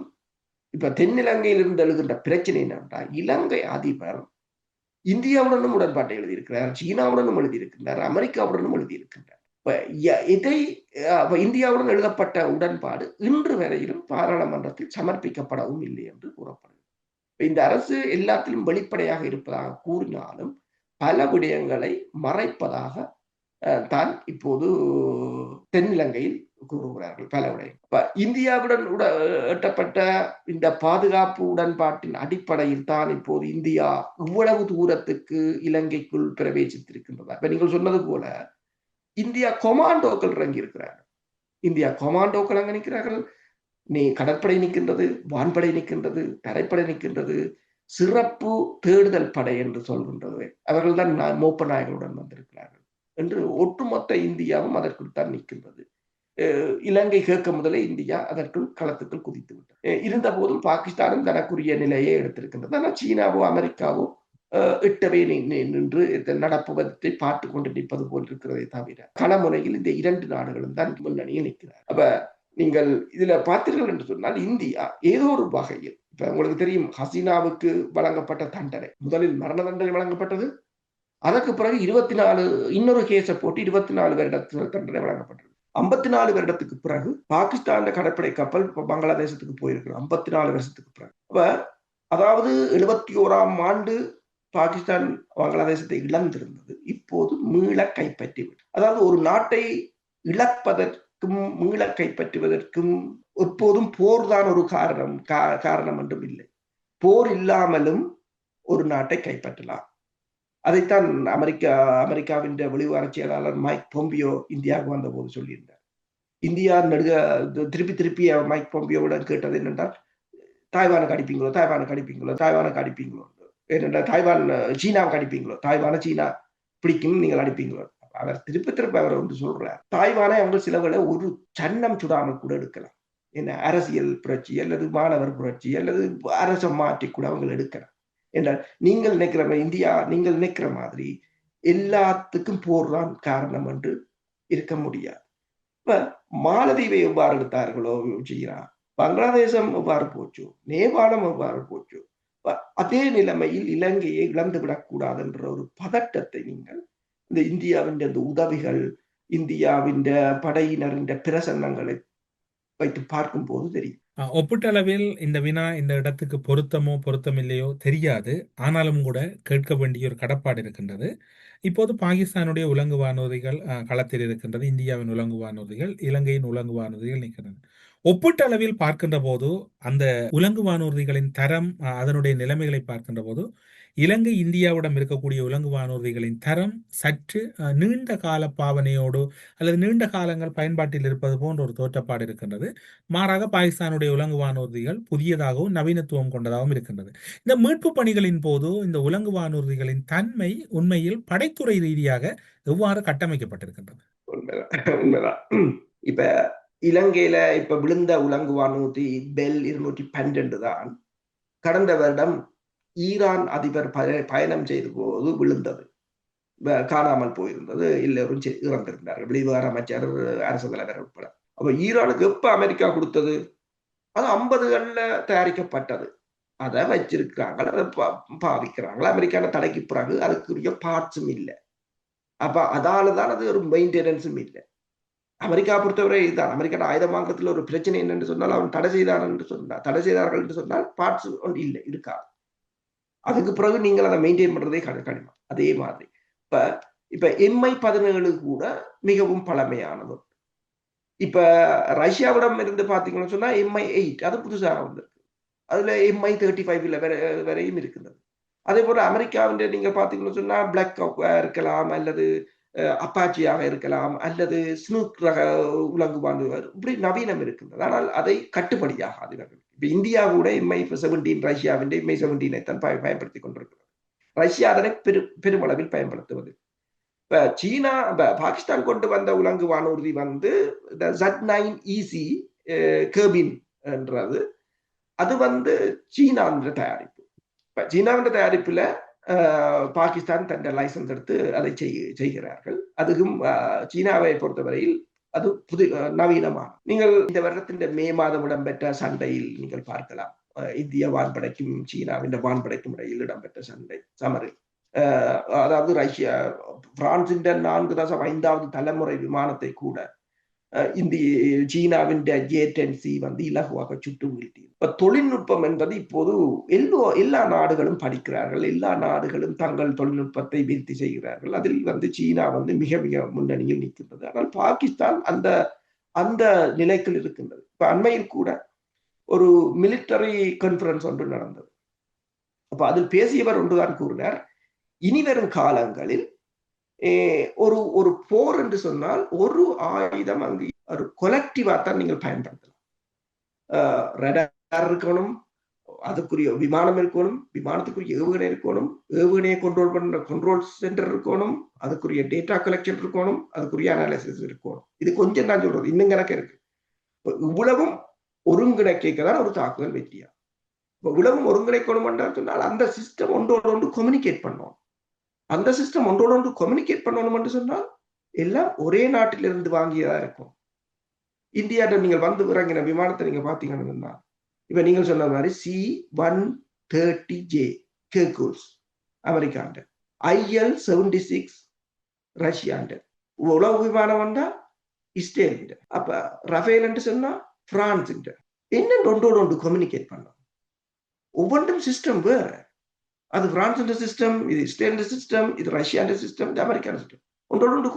இப்ப தென்னிலங்கையிலிருந்து எழுகின்ற பிரச்சனை என்னென்றால், இலங்கை அதிபர் இந்தியாவுடனும் உடன்பாட்டை எழுதியிருக்கிறார், சீனாவுடனும் எழுதியிருக்கின்றார், அமெரிக்காவுடனும் எழுதியிருக்கின்றார். இந்தியாவுடன் எழுதப்பட்ட உடன்பாடு இன்று வரையிலும் பாராளுமன்றத்தில் சமர்ப்பிக்கப்படவும் இல்லை என்று கூறப்படுகிறது. இந்த அரசு எல்லாத்திலும் வெளிப்படையாக இருப்பதாக கூறினாலும் பல விடயங்களை மறைப்பதாக தான் இப்போது தென்னிலங்கையில் கூறுகிறார்கள். பல விடயங்கள் இந்தியாவுடன் எட்டப்பட்ட இந்த பாதுகாப்பு உடன்பாட்டின் அடிப்படையில் தான் இப்போது இந்தியா இவ்வளவு தூரத்துக்கு இலங்கைக்குள் பிரவேசித்திருக்கின்றதா? இப்ப நீங்கள் சொன்னது போல இந்தியா கொமாண்டோக்கள் இறங்கி இருக்கிறார்கள். இந்தியா கொமாண்டோக்கள் அங்க நிற்கிறார்கள். கடற்படை நிற்கின்றது, வான்படை நிற்கின்றது, தரைப்படை நிற்கின்றது, சிறப்பு தேடுதல் படை என்று சொல்கின்றது. அவர்கள் தான் மோப்ப நாயகளுடன் வந்திருக்கிறார்கள் என்று ஒட்டுமொத்த இந்தியாவும் அதற்குள் தான் நிற்கின்றது. இலங்கை கேட்க முதலே இந்தியா அதற்குள் களத்துக்குள் குதித்து விட்டது. இருந்த போதும் பாகிஸ்தானும் தனக்குரிய நிலையை எடுத்திருக்கின்றது. ஆனால் சீனாவோ அமெரிக்காவோ இட்டவே நின்று நடப்புவதை பார்த்து கொண்டு நிற்பது போல் இருக்கிறதை தவிர களமுனையில் இந்த 2 நாடுகளும் தான் முன்னணியில் நிற்கிறார். அப்ப நீங்கள் இதுல பார்த்தீர்கள் என்று சொன்னால் இந்தியா ஏதோ ஒரு வகையில், இப்ப உங்களுக்கு தெரியும் ஹசீனாவுக்கு வழங்கப்பட்ட தண்டனை, முதலில் மரண தண்டனை வழங்கப்பட்டது, அதற்கு பிறகு 24 இன்னொரு கேஸை போட்டு 24 வருட தண்டனை வழங்கப்பட்டது. 54 வருடத்துக்கு பிறகு பாகிஸ்தான் கடற்படை கப்பல் பங்களாதேசத்துக்கு போயிருக்கு 54 வருஷத்துக்கு பிறகு. அப்ப அதாவது 71ஆம் ஆண்டு பாகிஸ்தான் பங்களாதேசத்தை இழந்திருந்தது, இப்போது மீள கைப்பற்றி, அதாவது ஒரு நாட்டை இழப்பதற்கும் மீள கைப்பற்றுவதற்கும் எப்போதும் போர் தான் ஒரு காரணம் என்றும் இல்லை. போர் இல்லாமலும் ஒரு நாட்டை கைப்பற்றலாம். அதைத்தான் அமெரிக்காவின் வெளிவார செயலாளர் மைக் பொம்பியோ இந்தியாவுக்கு வந்த போது சொல்லியிருந்தார். இந்தியா திருப்பி மைக் பொம்பியோவுடன் கேட்டது என்னென்றால், தாய்வானுக்கு அடிப்பீங்களோ, ஏனென்றால் தாய்வான் சீனாவுக்கு அடிப்பீங்களோ, சீனா பிடிக்கும், நீங்கள் அடிப்பீங்களோ. அவர் திருப்பி அவர் வந்து சொல்றார், தாய்வானை அவங்க சிலவளை ஒரு சன்னம் சுடாமல் கூட எடுக்கலாம், என்ன அரசியல் புரட்சி அல்லது மாணவர் புரட்சி அல்லது அரசை மாற்றி கூட அவங்க எடுக்கலாம் என்றால், நீங்கள் நினைக்கிற மாதிரி எல்லாத்துக்கும் போர்தான் காரணம் என்று இருக்க முடியாது. இப்ப மாலத்தீவை எவ்வாறு எடுத்தார்களோ செய்யறான், பங்களாதேசம் எவ்வாறு போச்சோ, நேபாளம் எவ்வாறு போச்சோ, அதே நிலைமையில் இலங்கையை இழந்துவிடக் கூடாது என்ற ஒரு பதட்டத்தை நீங்கள் இந்த இந்தியாவின் இந்த உதவிகள், இந்தியாவின் படையினரின் பிரசன்னங்களை வைத்து பார்க்கும் போது தெரியும். ஒப்பீட்டளவில் இந்த வினா இந்த இடத்துக்கு பொருத்தமோ பொருத்தமில்லையோ தெரியாது, ஆனாலும் கூட கேட்க வேண்டிய ஒரு கடப்பாடு இருக்கின்றது. இப்போது பாகிஸ்தானுடைய உலங்கு வானூர்திகள் களத்தில் இருக்கின்றது, இந்தியாவின் உலங்கு வானூர்திகள், இலங்கையின் உலங்கு வானூர்திகள் நிற்கின்றன. ஒப்பீட்டளவில் பார்க்கின்ற போது அந்த உலங்கு வானூர்திகளின் தரம், அதனுடைய நிலைமைகளை பார்க்கின்ற போது இலங்கை இந்தியாவிடம் இருக்கக்கூடிய உலங்கு வானூர்திகளின் தரம் சற்று நீண்ட கால பாவனையோடு அல்லது நீண்ட காலங்கள் பயன்பாட்டில் இருப்பது போன்ற ஒரு தோற்றப்பாடு இருக்கின்றது. மாறாக பாகிஸ்தானுடைய உலங்கு வானூர்திகள் புதியதாகவும் நவீனத்துவம் கொண்டதாகவும் இருக்கின்றது. இந்த மீட்பு பணிகளின் போது இந்த உலங்கு வானூர்திகளின் தன்மை உண்மையில் படைத்துறை ரீதியாக எவ்வாறு கட்டமைக்கப்பட்டிருக்கின்றது? உண்மைதான். இப்ப இலங்கையில இப்ப விழுந்த உலங்கு வானூர்தி பெல் 212 தான் கடந்த வருடம் ஈரான் அதிபர் பயணம் செய்த போது விழுந்தது, காணாமல் போயிருந்தது, எல்லோரும் இறந்திருந்தார்கள், வெளிவார அமைச்சர், அரசு தலைவர் உட்பட. அப்ப ஈரானுக்கு எப்ப அமெரிக்கா கொடுத்தது? அது 50களில் தயாரிக்கப்பட்டது, அதை வச்சிருக்கிறாங்க, அதை பாவிக்கிறாங்க. அமெரிக்கான தடைக்கு பிறகு அதுக்குரிய பார்ட்ஸும் இல்லை. அப்ப அதாலதான் அது ஒரு மெயின்டெனன்ஸும் இல்லை. அமெரிக்கா பொறுத்தவரை இதுதான். அமெரிக்கான ஆயுத வாங்கத்தில் ஒரு பிரச்சனை என்னென்று சொன்னால், அவன் தடை செய்தார்கள் என்று சொன்னால் பார்ட்ஸ் ஒன்று இல்லை, இருக்காது. அதுக்கு பிறகு நீங்கள் அதை மெயின்டைன் பண்றதே கடினம். அதே மாதிரி இப்ப MI-17 கூட மிகவும் பழமையானது. இப்ப ரஷ்யாவிடம் இருந்து பாத்தீங்கன்னு சொன்னா MI-8 அது புதுசாக வந்திருக்கு, அதுல MI-35 வரையும் இருக்கின்றது. அதே போல அமெரிக்காவின் நீங்க பாத்தீங்கன்னு சொன்னா பிளாக் இருக்கலாம், அல்லது அப்பாச்சியாக இருக்கலாம், அல்லது ஸ்னூக் ரக உலங்கு வாங்குவார், இப்படி நவீனம் இருக்கின்றது. ஆனால் அதை கட்டுப்படியாகாது இவர்கள். இப்ப இந்தியா கூட MI-17 ரஷ்யாவின் MI-17 தான் பயன்படுத்திக் கொண்டிருக்கிறது. ரஷ்யா அதனை பெருமளவில் பயன்படுத்துவது. இப்ப சீனா, பாகிஸ்தான் கொண்டு வந்த உலங்கு வானூர்தி வந்து Z9EC கேபின் என்றது, அது வந்து சீனாவின் தயாரிப்பு. இப்ப சீனாவின் தயாரிப்புல பாகிஸ்தான் தன் லைசன்ஸ் எடுத்து அதை செய்கிறார்கள். அதுவும் சீனாவை பொறுத்தவரையில் அது நவீனமான. நீங்கள் இந்த வருடத்தின் மே மாதம் இடம்பெற்ற சண்டையில் நீங்கள் பார்க்கலாம், இந்திய வான்படைக்கும் சீனாவின் வான்படைக்கும் இடையில் இடம்பெற்ற சமரில், அதாவது ரஷ்யா பிரான்சின் 4.5வது தலைமுறை விமானத்தை கூட சீனாவின் J-10C வந்து இலகுவாக சுட்டு வீழ்த்தி. இப்ப தொழில்நுட்பம் என்பது இப்போது எல்லா நாடுகளும் படிக்கிறார்கள், எல்லா நாடுகளும் தங்கள் தொழில்நுட்பத்தை வீழ்த்தி செய்கிறார்கள். அதில் வந்து சீனா வந்து மிக மிக முன்னணியில் நிற்கின்றது. ஆனால் பாகிஸ்தான் அந்த நிலைக்கு இருக்கின்றது. இப்ப அண்மையில் கூட ஒரு மிலிட்டரி கான்ஃபரன்ஸ் ஒன்று நடந்தது. அப்ப அதில் பேசியவர் ஒன்றுதான் கூறினார், இனிவரும் காலங்களில் ஒரு போர் என்று சொன்னால் ஒரு ஆயுதம் அங்கு ஒரு கொலெக்டிவா தான் நீங்கள் பயன்படுத்தலாம். ரடார் இருக்கணும், அதுக்குரிய விமானம் இருக்கணும், விமானத்துக்குரிய ஏவுகணை இருக்கணும், ஏவுகணையை கண்ட்ரோல் பண்ற கண்ட்ரோல் சென்டர் இருக்கணும், அதுக்குரிய டேட்டா கலெக்ஷன் இருக்கணும், அதுக்குரிய அனாலிசிஸ் இருக்கணும். இது கொஞ்சம் தான் சொல்றது, இன்னும் கணக்கு இருக்கு. இவ்வளவும் ஒருங்கிணைக்க தான் ஒரு தாக்குதல் வெற்றியா. இப்போ உலகம் ஒருங்கிணைக்கணும் சொன்னால் அந்த சிஸ்டம் ஒன்றோடு ஒன்று கம்யூனிகேட் பண்ணணும். அந்த சிஸ்டம் ஒன்றோடு ஒன்று கம்யூனிகேட் பண்ணணும் என்று சொன்னால் எல்லாம் ஒரே நாட்டிலிருந்து வாங்கியதா இருக்கும். இந்தியாட்ட நீங்கள் வந்து இறங்கின விமானத்தை நீங்க பாத்தீங்கன்னா இப்ப நீங்கள் சொன்ன மாதிரி C-130J கேர்கூல்ஸ் அமெரிக்காண்ட, IL-76 ரஷ்யாண்ட, உளவு விமானம் வந்தா இஸ்ரேல், அப்ப ரஃபேல் என்று சொன்னா பிரான்ஸ். என்ன ஒன்றோடு ஒன்று கம்யூனிகேட் பண்ணணும். ஒவ்வொன்றும் சிஸ்டம் வேற. அது பிரான்ஸ் சிஸ்டம், இது இஸ்ரேல் சிஸ்டம், இது ரஷ்யா சிஸ்டம், இது அமெரிக்கா சிஸ்டம். ஒன்றோடு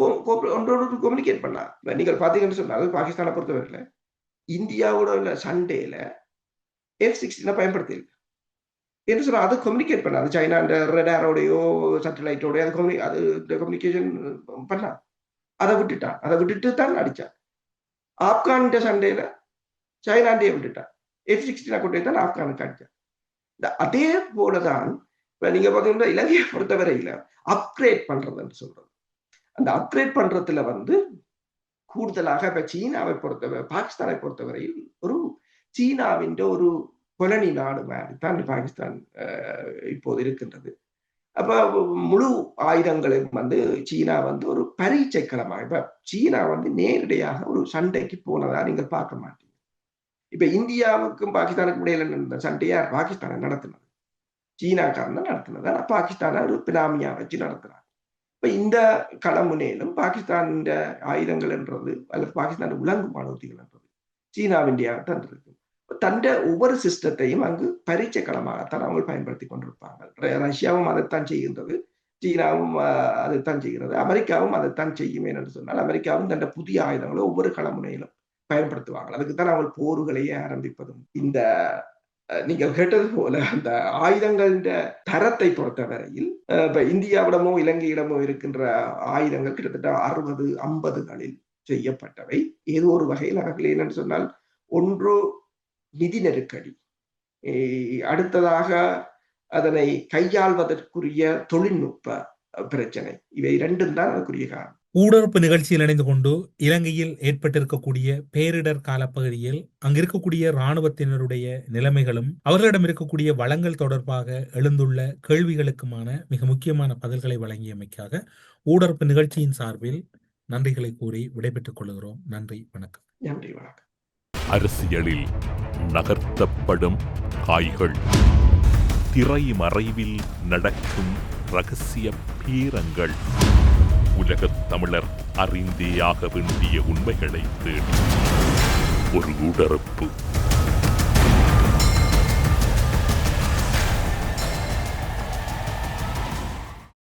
கம்யூனிகேட் பண்ணா. நீங்கள் பாத்தீங்கன்னு சொன்னால் பாகிஸ்தானை பொறுத்தவரையில இந்தியாவோட உள்ள சண்டேல F-16 பயன்படுத்தி என்ன சொன்னா அதை கம்யூனிகேட் பண்ணா. அது சைனா ரேடாரோடையோ சேட்டலைட்டோடய அது கம்யூனிகேஷன் பண்ணா. அதை விட்டுட்டு தான் அடிச்சான். ஆப்கான் சண்டையில சைனாண்டே விட்டுட்டான். F-16 கொண்டே தான் ஆப்கானுக்கு அடிச்சான். அதே போலதான் நீங்க பாத்தீங்கன்னா இலங்கையை பொறுத்தவரையில அப்கிரேட் பண்றதுன்னு சொல்றது. அந்த அப்கிரேட் பண்றதுல கூடுதலாக இப்ப சீனாவை பொறுத்தவரை, பாகிஸ்தானை பொறுத்தவரையில் ஒரு சீனாவின் ஒரு கொலனி நாடு மாதிரி தான் பாகிஸ்தான் இப்போது இருக்கின்றது. அப்ப முழு ஆயுதங்களையும் சீனா ஒரு பரீட்சை களமாக, இப்ப சீனா நேரடியாக ஒரு சண்டைக்கு போனதா நீங்கள் பார்க்க மாட்டீங்க. இப்ப இந்தியாவுக்கும் பாகிஸ்தானுக்கும் இடையில நடந்த சண்டையா பாகிஸ்தானை நடத்தினது, சீனாக்காரன் தான் நடத்தினது. ஆனா பாகிஸ்தானை ஒரு பினாமியா வச்சு நடத்துறாங்க. இப்ப இந்த களமுனையிலும் பாகிஸ்தான் ஆயுதங்கள் என்றது அல்லது பாகிஸ்தான் உலங்குமான உத்திகள் என்றது சீனாவின்டியாகத்தான் இருக்கு. தண்ட ஒவ்வொரு சிஸ்டத்தையும் அங்கு பரீட்சை களமாகத்தான் அவங்க பயன்படுத்தி கொண்டிருப்பாங்க. ரஷ்யாவும் அதைத்தான் செய்கின்றது, சீனாவும் அதைத்தான் செய்கிறது, அமெரிக்காவும் அதைத்தான் செய்யும். என்று சொன்னால் அமெரிக்காவும் தண்ட புதிய ஆயுதங்களை ஒவ்வொரு களமுனையிலும் பயன்படுத்துவாங்க. அதுக்குத்தான் அவங்க போர்களையே ஆரம்பிப்பதும். இந்த நீங்கள் கேட்டது போல அந்த ஆயுதங்களின் தரத்தை பொறுத்தவரையில் இப்ப இந்தியாவிடமோ இலங்கையிடமோ இருக்கின்ற ஆயுதங்கள் கிட்டத்தட்ட 60-50களில் செய்யப்பட்டவை. ஏதோ ஒரு வகையில் அவர்கள் என்னன்னு சொன்னால், ஒன்று நிதி நெருக்கடி, அடுத்ததாக அதனை கையாள்வதற்குரிய தொழில்நுட்ப பிரச்சனை, இவை இரண்டும் தான் அதற்குரிய காரணம். ஊடறுப்பு நிகழ்ச்சியில் இணைந்து கொண்டு இலங்கையில் ஏற்பட்டிருக்கக்கூடிய பேரிடர் காலப்பகுதியில் அங்கிருக்கக்கூடிய இராணுவத்தினருடைய நிலைமைகளும் அவர்களிடம் இருக்கக்கூடிய வளங்கள் தொடர்பாக எழுந்துள்ள கேள்விகளுக்குமான மிக முக்கியமான பதில்களை வழங்கியமைக்காக ஊடறுப்பு நிகழ்ச்சியின் சார்பில் நன்றிகளை கூறி விடைபெற்றுக் கொள்கிறோம். நன்றி, வணக்கம். நன்றி, வணக்கம். அரசியலில் நகர்த்தப்படும் காய்கள், திரைமறைவில் நடக்கும் இரகசிய பீரங்கள், உலகத் தமிழர் அறிந்தேயாக வேண்டிய உண்மைகளை தேடி ஒரு ஊடறுப்பு.